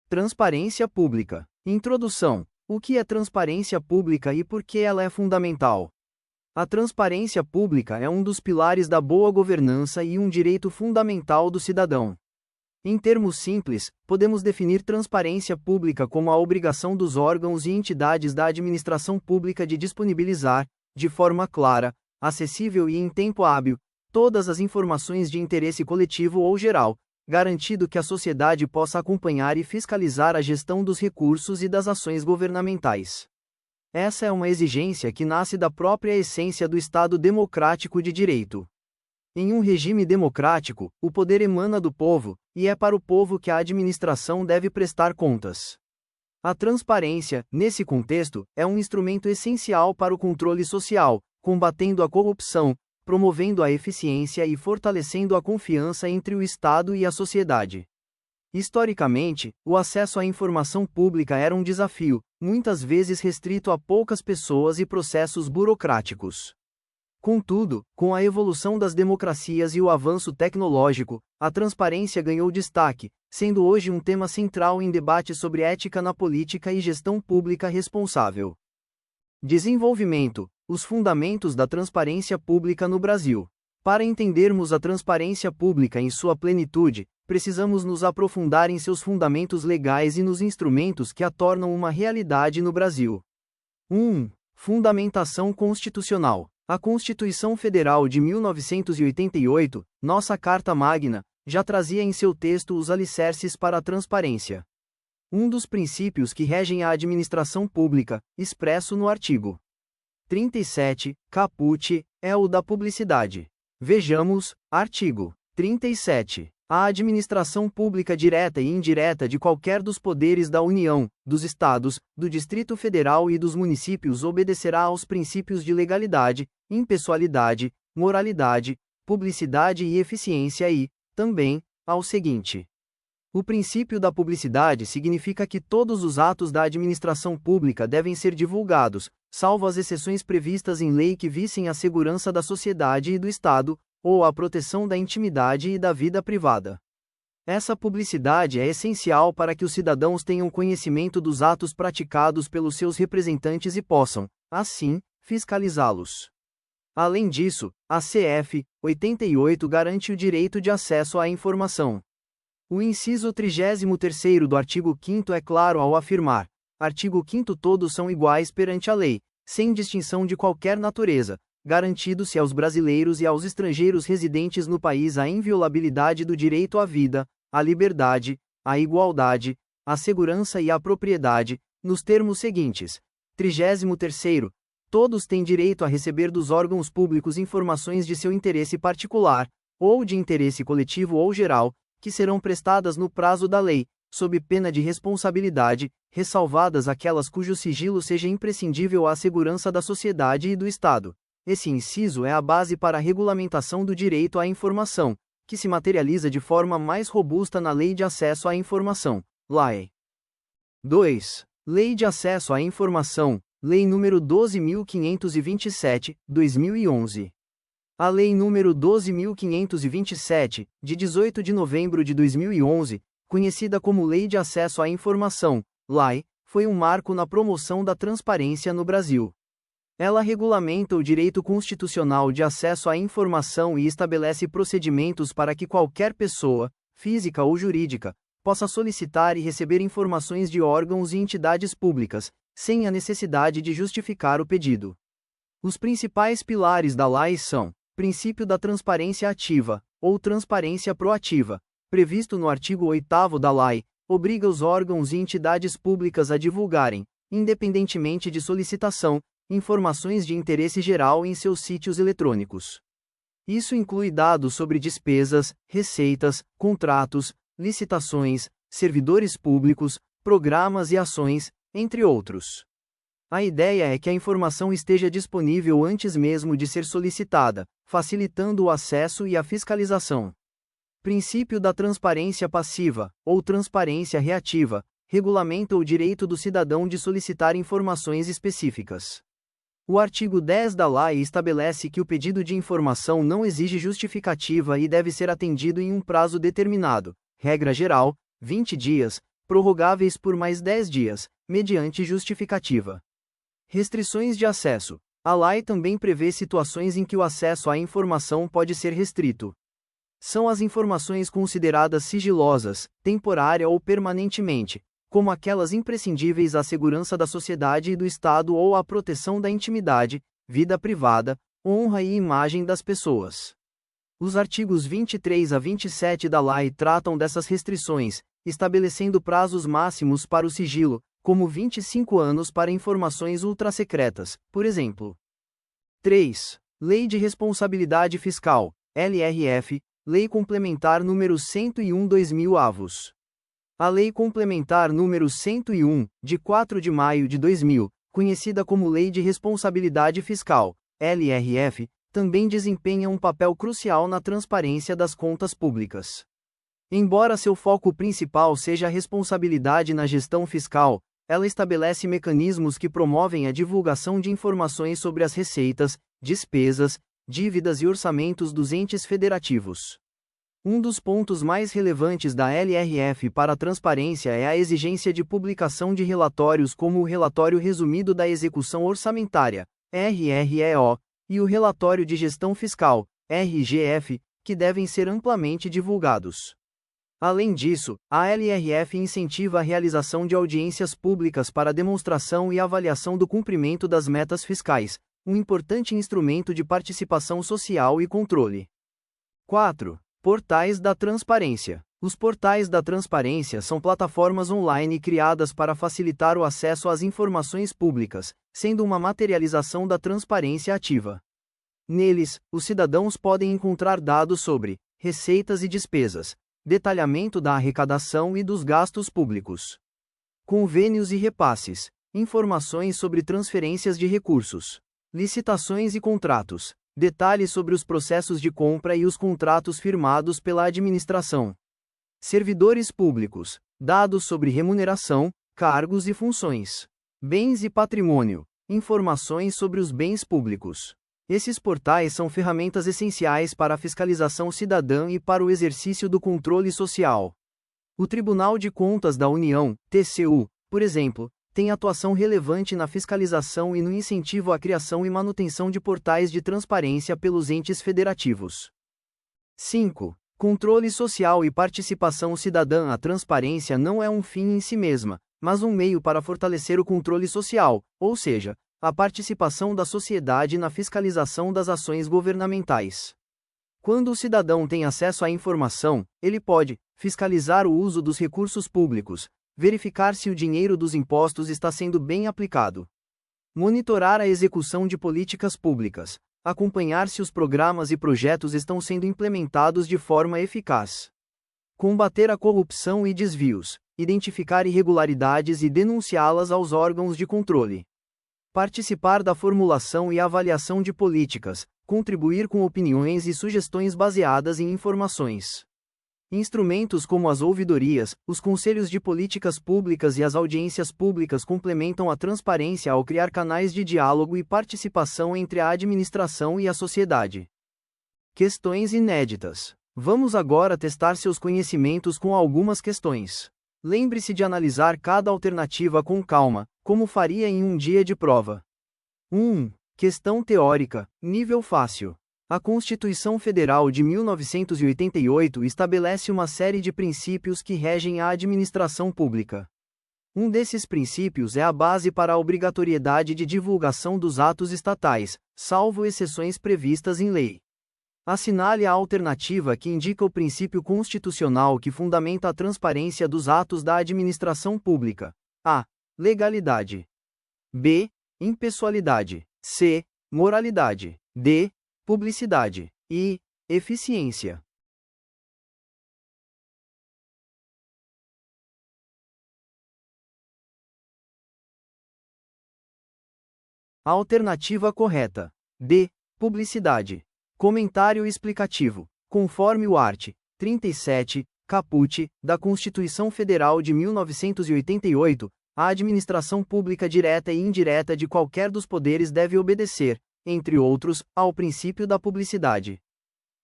Transparência pública. Introdução. O que é transparência pública e por que ela é fundamental? A transparência pública é um dos pilares da boa governança e um direito fundamental do cidadão. Em termos simples, podemos definir transparência pública como a obrigação dos órgãos e entidades da administração pública de disponibilizar, de forma clara, acessível e em tempo hábil, todas as informações de interesse coletivo ou geral, garantindo que a sociedade possa acompanhar e fiscalizar a gestão dos recursos e das ações governamentais. Essa é uma exigência que nasce da própria essência do Estado democrático de direito. Em um regime democrático, o poder emana do povo, e é para o povo que a administração deve prestar contas. A transparência, nesse contexto, é um instrumento essencial para o controle social, combatendo a corrupção, promovendo a eficiência e fortalecendo a confiança entre o Estado e a sociedade. Historicamente, o acesso à informação pública era um desafio, muitas vezes restrito a poucas pessoas e processos burocráticos. Contudo, com a evolução das democracias e o avanço tecnológico, a transparência ganhou destaque, sendo hoje um tema central em debates sobre ética na política e gestão pública responsável. Desenvolvimento: os fundamentos da transparência pública no Brasil. Para entendermos a transparência pública em sua plenitude, precisamos nos aprofundar em seus fundamentos legais e nos instrumentos que a tornam uma realidade no Brasil. 1. Fundamentação constitucional. A Constituição Federal de 1988, nossa Carta Magna, já trazia em seu texto os alicerces para a transparência. Um dos princípios que regem a administração pública, expresso no artigo 37, caput, é o da publicidade. Vejamos, artigo 37. A administração pública direta e indireta de qualquer dos poderes da União, dos Estados, do Distrito Federal e dos municípios obedecerá aos princípios de legalidade, impessoalidade, moralidade, publicidade e eficiência e, também, ao seguinte. O princípio da publicidade significa que todos os atos da administração pública devem ser divulgados, salvo as exceções previstas em lei que visem a segurança da sociedade e do Estado, ou a proteção da intimidade e da vida privada. Essa publicidade é essencial para que os cidadãos tenham conhecimento dos atos praticados pelos seus representantes e possam, assim, fiscalizá-los. Além disso, a CF 88 garante o direito de acesso à informação. O inciso 33º do artigo 5º é claro ao afirmar: artigo 5º todos são iguais perante a lei, sem distinção de qualquer natureza, garantido-se aos brasileiros e aos estrangeiros residentes no país a inviolabilidade do direito à vida, à liberdade, à igualdade, à segurança e à propriedade, nos termos seguintes. 33º. Todos têm direito a receber dos órgãos públicos informações de seu interesse particular, ou de interesse coletivo ou geral, que serão prestadas no prazo da lei, sob pena de responsabilidade, ressalvadas aquelas cujo sigilo seja imprescindível à segurança da sociedade e do Estado. Esse inciso é a base para a regulamentação do direito à informação, que se materializa de forma mais robusta na Lei de Acesso à Informação, LAI. 2. Lei de Acesso à Informação, Lei nº 12.527, 2011. A Lei nº 12.527, de 18 de novembro de 2011, conhecida como Lei de Acesso à Informação, LAI, foi um marco na promoção da transparência no Brasil. Ela regulamenta o direito constitucional de acesso à informação e estabelece procedimentos para que qualquer pessoa, física ou jurídica, possa solicitar e receber informações de órgãos e entidades públicas, sem a necessidade de justificar o pedido. Os principais pilares da LAI são: princípio da transparência ativa, ou transparência proativa, previsto no artigo 8º da LAI, obriga os órgãos e entidades públicas a divulgarem, independentemente de solicitação, informações de interesse geral em seus sítios eletrônicos. Isso inclui dados sobre despesas, receitas, contratos, licitações, servidores públicos, programas e ações, entre outros. A ideia é que a informação esteja disponível antes mesmo de ser solicitada, facilitando o acesso e a fiscalização. Princípio da transparência passiva, ou transparência reativa, regulamenta o direito do cidadão de solicitar informações específicas. O artigo 10 da LAI estabelece que o pedido de informação não exige justificativa e deve ser atendido em um prazo determinado, regra geral, 20 dias, prorrogáveis por mais 10 dias, mediante justificativa. Restrições de acesso. A lei também prevê situações em que o acesso à informação pode ser restrito. São as informações consideradas sigilosas, temporária ou permanentemente, como aquelas imprescindíveis à segurança da sociedade e do Estado ou à proteção da intimidade, vida privada, honra e imagem das pessoas. Os artigos 23 a 27 da lei tratam dessas restrições, estabelecendo prazos máximos para o sigilo, como 25 anos para informações ultrassecretas, por exemplo. 3. Lei de Responsabilidade Fiscal, LRF, Lei Complementar nº 101/2000 avos. A Lei Complementar nº 101, de 4 de maio de 2000, conhecida como Lei de Responsabilidade Fiscal, LRF, também desempenha um papel crucial na transparência das contas públicas. Embora seu foco principal seja a responsabilidade na gestão fiscal, ela estabelece mecanismos que promovem a divulgação de informações sobre as receitas, despesas, dívidas e orçamentos dos entes federativos. Um dos pontos mais relevantes da LRF para a transparência é a exigência de publicação de relatórios como o Relatório Resumido da Execução Orçamentária, RREO, e o Relatório de Gestão Fiscal, RGF, que devem ser amplamente divulgados. Além disso, a LRF incentiva a realização de audiências públicas para demonstração e avaliação do cumprimento das metas fiscais, um importante instrumento de participação social e controle. 4. Portais da Transparência. Os portais da transparência são plataformas online criadas para facilitar o acesso às informações públicas, sendo uma materialização da transparência ativa. Neles, os cidadãos podem encontrar dados sobre receitas e despesas, detalhamento da arrecadação e dos gastos públicos, convênios e repasses, informações sobre transferências de recursos, licitações e contratos, detalhes sobre os processos de compra e os contratos firmados pela administração, servidores públicos, dados sobre remuneração, cargos e funções, bens e patrimônio, informações sobre os bens públicos. Esses portais são ferramentas essenciais para a fiscalização cidadã e para o exercício do controle social. O Tribunal de Contas da União, TCU, por exemplo, tem atuação relevante na fiscalização e no incentivo à criação e manutenção de portais de transparência pelos entes federativos. 5. Controle social e participação cidadã. A transparência não é um fim em si mesma, mas um meio para fortalecer o controle social, ou seja, a participação da sociedade na fiscalização das ações governamentais. Quando o cidadão tem acesso à informação, ele pode fiscalizar o uso dos recursos públicos, verificar se o dinheiro dos impostos está sendo bem aplicado, monitorar a execução de políticas públicas, acompanhar se os programas e projetos estão sendo implementados de forma eficaz, combater a corrupção e desvios, identificar irregularidades e denunciá-las aos órgãos de controle, participar da formulação e avaliação de políticas, contribuir com opiniões e sugestões baseadas em informações. Instrumentos como as ouvidorias, os conselhos de políticas públicas e as audiências públicas complementam a transparência ao criar canais de diálogo e participação entre a administração e a sociedade. Questões inéditas. Vamos agora testar seus conhecimentos com algumas questões. Lembre-se de analisar cada alternativa com calma, como faria em um dia de prova. 1. Questão teórica, nível fácil. A Constituição Federal de 1988 estabelece uma série de princípios que regem a administração pública. Um desses princípios é a base para a obrigatoriedade de divulgação dos atos estatais, salvo exceções previstas em lei. Assinale a alternativa que indica o princípio constitucional que fundamenta a transparência dos atos da administração pública. A. Legalidade. B. Impessoalidade. C. Moralidade. D. Publicidade. E. Eficiência. A alternativa correta. D. Publicidade. Comentário explicativo. Conforme o art. 37, caput, da Constituição Federal de 1988, a administração pública direta e indireta de qualquer dos poderes deve obedecer, entre outros, ao princípio da publicidade.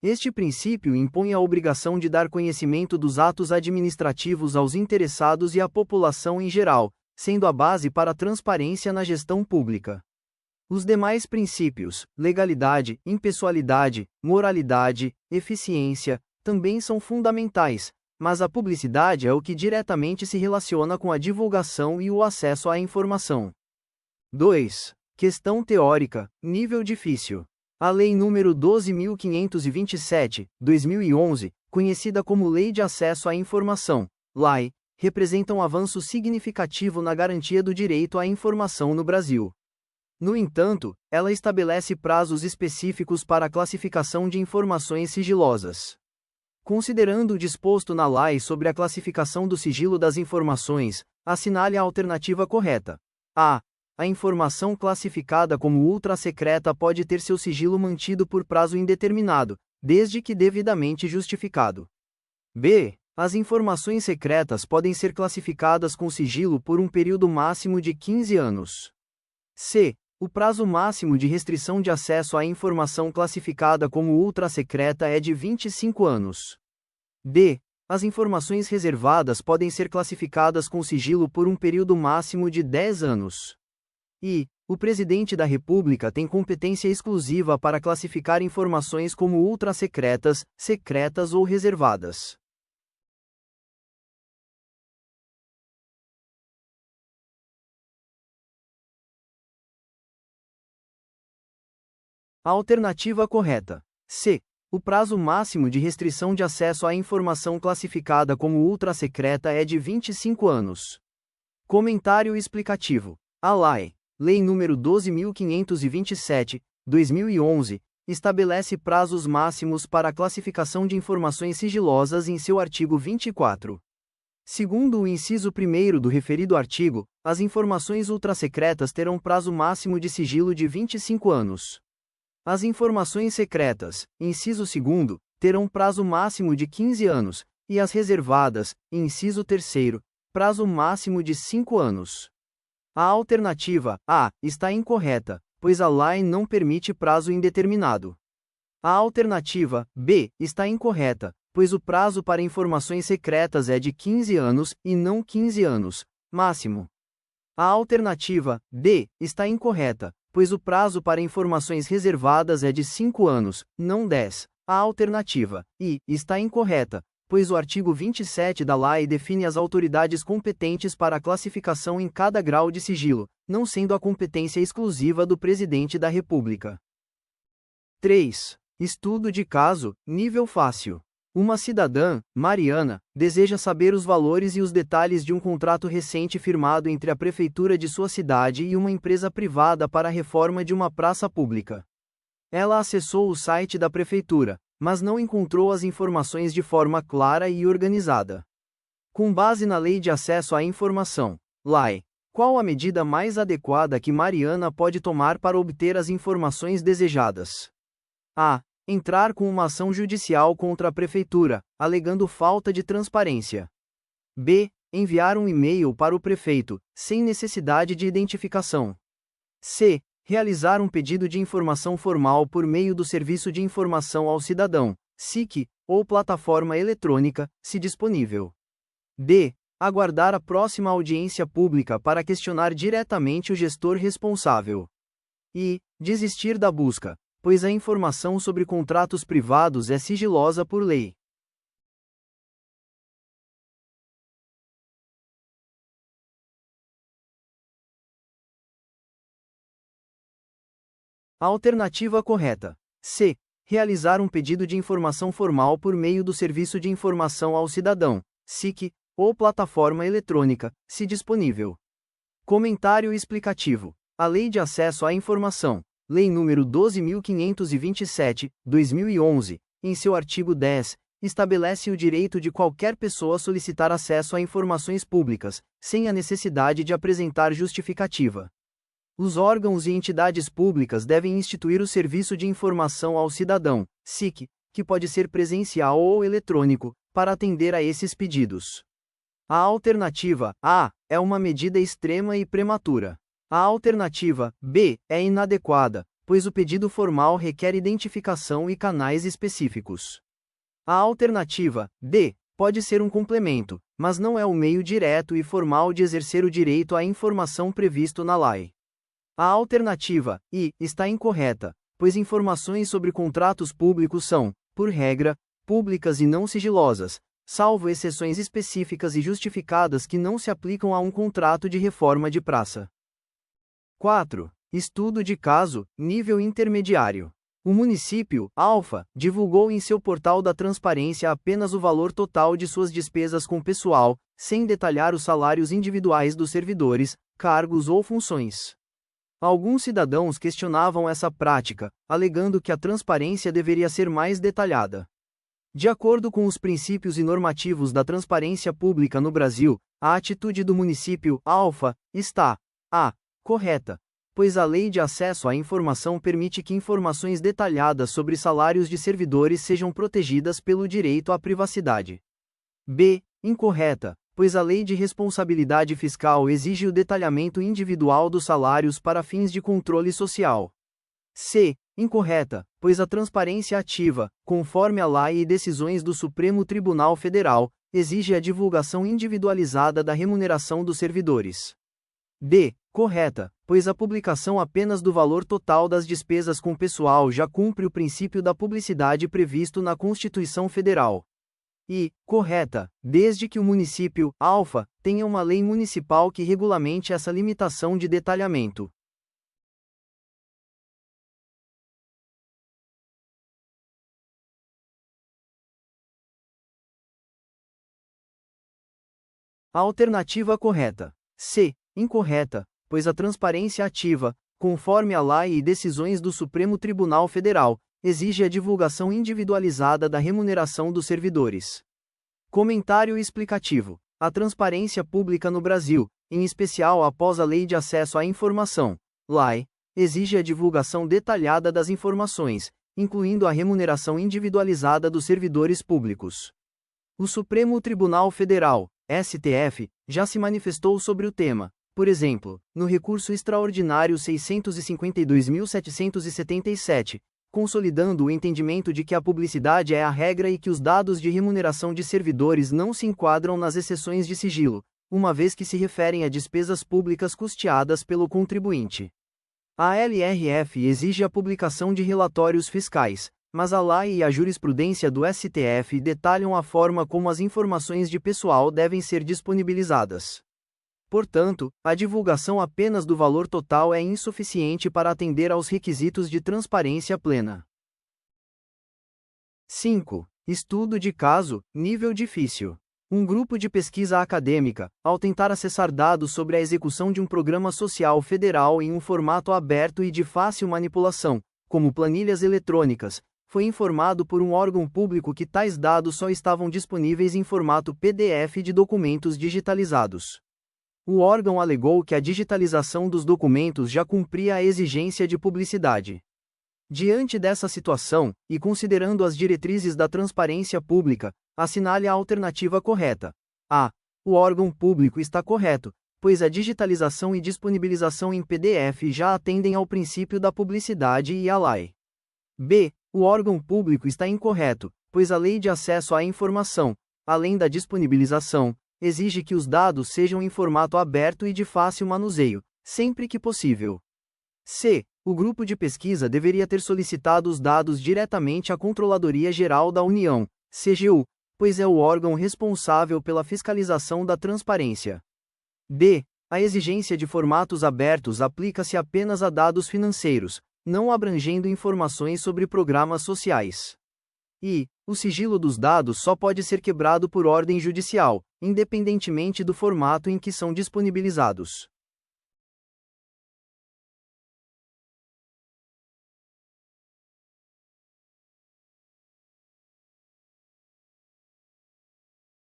Este princípio impõe a obrigação de dar conhecimento dos atos administrativos aos interessados e à população em geral, sendo a base para a transparência na gestão pública. Os demais princípios, legalidade, impessoalidade, moralidade, eficiência, também são fundamentais, mas a publicidade é o que diretamente se relaciona com a divulgação e o acesso à informação. 2. Questão teórica, nível difícil. A Lei nº 12.527, 2011, conhecida como Lei de Acesso à Informação, LAI, representa um avanço significativo na garantia do direito à informação no Brasil. No entanto, ela estabelece prazos específicos para a classificação de informações sigilosas. Considerando o disposto na LAI sobre a classificação do sigilo das informações, assinale a alternativa correta. A. A informação classificada como ultra-secreta pode ter seu sigilo mantido por prazo indeterminado, desde que devidamente justificado. B. As informações secretas podem ser classificadas com sigilo por um período máximo de 15 anos. C. O prazo máximo de restrição de acesso à informação classificada como ultra-secreta é de 25 anos. D. As informações reservadas podem ser classificadas com sigilo por um período máximo de 10 anos. E. O Presidente da República tem competência exclusiva para classificar informações como ultra-secretas, secretas ou reservadas. A alternativa correta. C. O prazo máximo de restrição de acesso à informação classificada como ultra-secreta é de 25 anos. Comentário explicativo. A LAI, Lei nº 12.527, 2011, estabelece prazos máximos para a classificação de informações sigilosas em seu artigo 24. Segundo o inciso 1º do referido artigo, as informações ultrasecretas terão prazo máximo de sigilo de 25 anos. As informações secretas, inciso 2º, terão prazo máximo de 15 anos, e as reservadas, inciso 3º, prazo máximo de 5 anos. A alternativa A está incorreta, pois a LAI não permite prazo indeterminado. A alternativa B está incorreta, pois o prazo para informações secretas é de 15 anos e não 15 anos, máximo. A alternativa D está incorreta, pois o prazo para informações reservadas é de 5 anos, não 10. A alternativa I está incorreta, pois o artigo 27 da LAI define as autoridades competentes para a classificação em cada grau de sigilo, não sendo a competência exclusiva do Presidente da República. 3. Estudo de caso, nível fácil. Uma cidadã, Mariana, deseja saber os valores e os detalhes de um contrato recente firmado entre a prefeitura de sua cidade e uma empresa privada para a reforma de uma praça pública. Ela acessou o site da prefeitura, mas não encontrou as informações de forma clara e organizada. Com base na Lei de Acesso à Informação, LAI, qual a medida mais adequada que Mariana pode tomar para obter as informações desejadas? A. Entrar com uma ação judicial contra a prefeitura, alegando falta de transparência. B. Enviar um e-mail para o prefeito, sem necessidade de identificação. C. Realizar um pedido de informação formal por meio do Serviço de Informação ao Cidadão, SIC, ou plataforma eletrônica, se disponível. D. Aguardar a próxima audiência pública para questionar diretamente o gestor responsável. E. Desistir da busca, pois a informação sobre contratos privados é sigilosa por lei. A alternativa correta. C. Realizar um pedido de informação formal por meio do Serviço de Informação ao Cidadão, SIC, ou plataforma eletrônica, se disponível. Comentário explicativo. A Lei de Acesso à Informação, Lei nº 12.527, 2011, em seu artigo 10, estabelece o direito de qualquer pessoa solicitar acesso a informações públicas, sem a necessidade de apresentar justificativa. Os órgãos e entidades públicas devem instituir o Serviço de Informação ao Cidadão, SIC, que pode ser presencial ou eletrônico, para atender a esses pedidos. A alternativa A é uma medida extrema e prematura. A alternativa B é inadequada, pois o pedido formal requer identificação e canais específicos. A alternativa, D, pode ser um complemento, mas não é o meio direto e formal de exercer o direito à informação previsto na lei. A alternativa, I, está incorreta, pois informações sobre contratos públicos são, por regra, públicas e não sigilosas, salvo exceções específicas e justificadas que não se aplicam a um contrato de reforma de praça. 4. Estudo de caso, nível intermediário. O município, Alfa, divulgou em seu portal da transparência apenas o valor total de suas despesas com pessoal, sem detalhar os salários individuais dos servidores, cargos ou funções. Alguns cidadãos questionavam essa prática, alegando que a transparência deveria ser mais detalhada. De acordo com os princípios e normativos da transparência pública no Brasil, a atitude do município, Alfa, está a. correta, pois a Lei de Acesso à Informação permite que informações detalhadas sobre salários de servidores sejam protegidas pelo direito à privacidade. B. Incorreta, pois a Lei de Responsabilidade Fiscal exige o detalhamento individual dos salários para fins de controle social. C. Incorreta, pois a transparência ativa, conforme a lei e decisões do Supremo Tribunal Federal, exige a divulgação individualizada da remuneração dos servidores. D. Correta, pois a publicação apenas do valor total das despesas com pessoal já cumpre o princípio da publicidade previsto na Constituição Federal. E, correta, desde que o município, Alfa, tenha uma lei municipal que regulamente essa limitação de detalhamento. A alternativa correta. C. Incorreta, pois a transparência ativa, conforme a lei e decisões do Supremo Tribunal Federal, exige a divulgação individualizada da remuneração dos servidores. Comentário explicativo. A transparência pública no Brasil, em especial após a Lei de Acesso à Informação, (LAI), exige a divulgação detalhada das informações, incluindo a remuneração individualizada dos servidores públicos. O Supremo Tribunal Federal, STF, já se manifestou sobre o tema, por exemplo, no recurso extraordinário 652.777, consolidando o entendimento de que a publicidade é a regra e que os dados de remuneração de servidores não se enquadram nas exceções de sigilo, uma vez que se referem a despesas públicas custeadas pelo contribuinte. A LRF exige a publicação de relatórios fiscais, mas a lei e a jurisprudência do STF detalham a forma como as informações de pessoal devem ser disponibilizadas. Portanto, a divulgação apenas do valor total é insuficiente para atender aos requisitos de transparência plena. 5. Estudo de caso, nível difícil. Um grupo de pesquisa acadêmica, ao tentar acessar dados sobre a execução de um programa social federal em um formato aberto e de fácil manipulação, como planilhas eletrônicas, foi informado por um órgão público que tais dados só estavam disponíveis em formato PDF de documentos digitalizados. O órgão alegou que a digitalização dos documentos já cumpria a exigência de publicidade. Diante dessa situação, e considerando as diretrizes da transparência pública, assinale a alternativa correta. A. O órgão público está correto, pois a digitalização e disponibilização em PDF já atendem ao princípio da publicidade e à lei. B. O órgão público está incorreto, pois a Lei de Acesso à Informação, além da disponibilização, exige que os dados sejam em formato aberto e de fácil manuseio, sempre que possível. C. O grupo de pesquisa deveria ter solicitado os dados diretamente à Controladoria Geral da União, CGU, pois é o órgão responsável pela fiscalização da transparência. D. A exigência de formatos abertos aplica-se apenas a dados financeiros, não abrangendo informações sobre programas sociais. E, o sigilo dos dados só pode ser quebrado por ordem judicial, independentemente do formato em que são disponibilizados.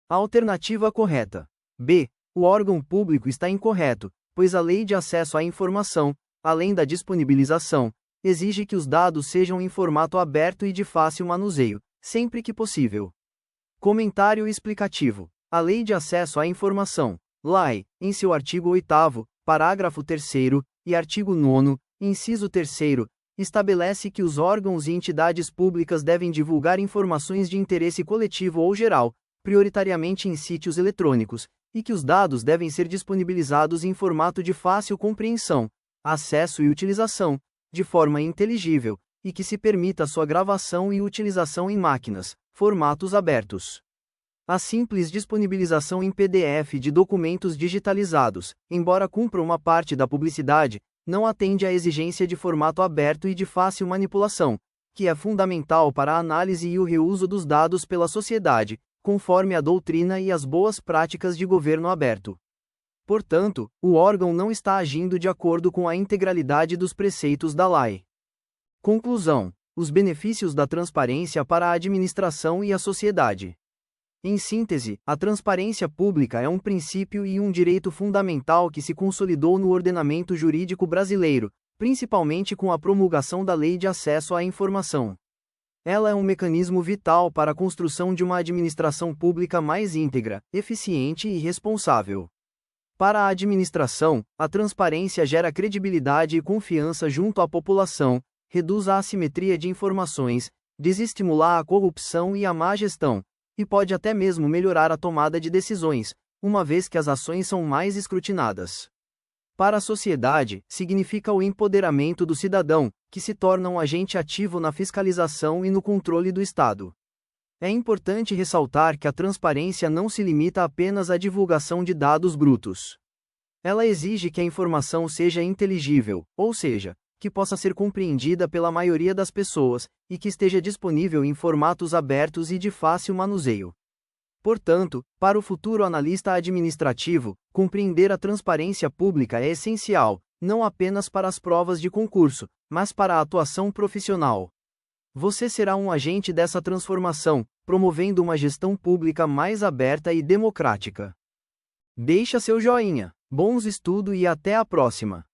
A alternativa correta. B. O órgão público está incorreto, pois a Lei de Acesso à Informação, além da disponibilização, exige que os dados sejam em formato aberto e de fácil manuseio, sempre que possível. Comentário explicativo. A Lei de Acesso à Informação, (LAI), em seu artigo 8º, parágrafo 3º, e artigo 9º, inciso 3º, estabelece que os órgãos e entidades públicas devem divulgar informações de interesse coletivo ou geral, prioritariamente em sítios eletrônicos, e que os dados devem ser disponibilizados em formato de fácil compreensão, acesso e utilização, de forma inteligível, e que se permita sua gravação e utilização em máquinas, formatos abertos. A simples disponibilização em PDF de documentos digitalizados, embora cumpra uma parte da publicidade, não atende à exigência de formato aberto e de fácil manipulação, que é fundamental para a análise e o reuso dos dados pela sociedade, conforme a doutrina e as boas práticas de governo aberto. Portanto, o órgão não está agindo de acordo com a integralidade dos preceitos da lei. Conclusão: os benefícios da transparência para a administração e a sociedade. Em síntese, a transparência pública é um princípio e um direito fundamental que se consolidou no ordenamento jurídico brasileiro, principalmente com a promulgação da Lei de Acesso à Informação. Ela é um mecanismo vital para a construção de uma administração pública mais íntegra, eficiente e responsável. Para a administração, a transparência gera credibilidade e confiança junto à população, reduz a assimetria de informações, desestimula a corrupção e a má gestão, e pode até mesmo melhorar a tomada de decisões, uma vez que as ações são mais escrutinadas. Para a sociedade, significa o empoderamento do cidadão, que se torna um agente ativo na fiscalização e no controle do Estado. É importante ressaltar que a transparência não se limita apenas à divulgação de dados brutos. Ela exige que a informação seja inteligível, ou seja, que possa ser compreendida pela maioria das pessoas, e que esteja disponível em formatos abertos e de fácil manuseio. Portanto, para o futuro analista administrativo, compreender a transparência pública é essencial, não apenas para as provas de concurso, mas para a atuação profissional. Você será um agente dessa transformação, promovendo uma gestão pública mais aberta e democrática. Deixa seu joinha, bons estudos e até a próxima!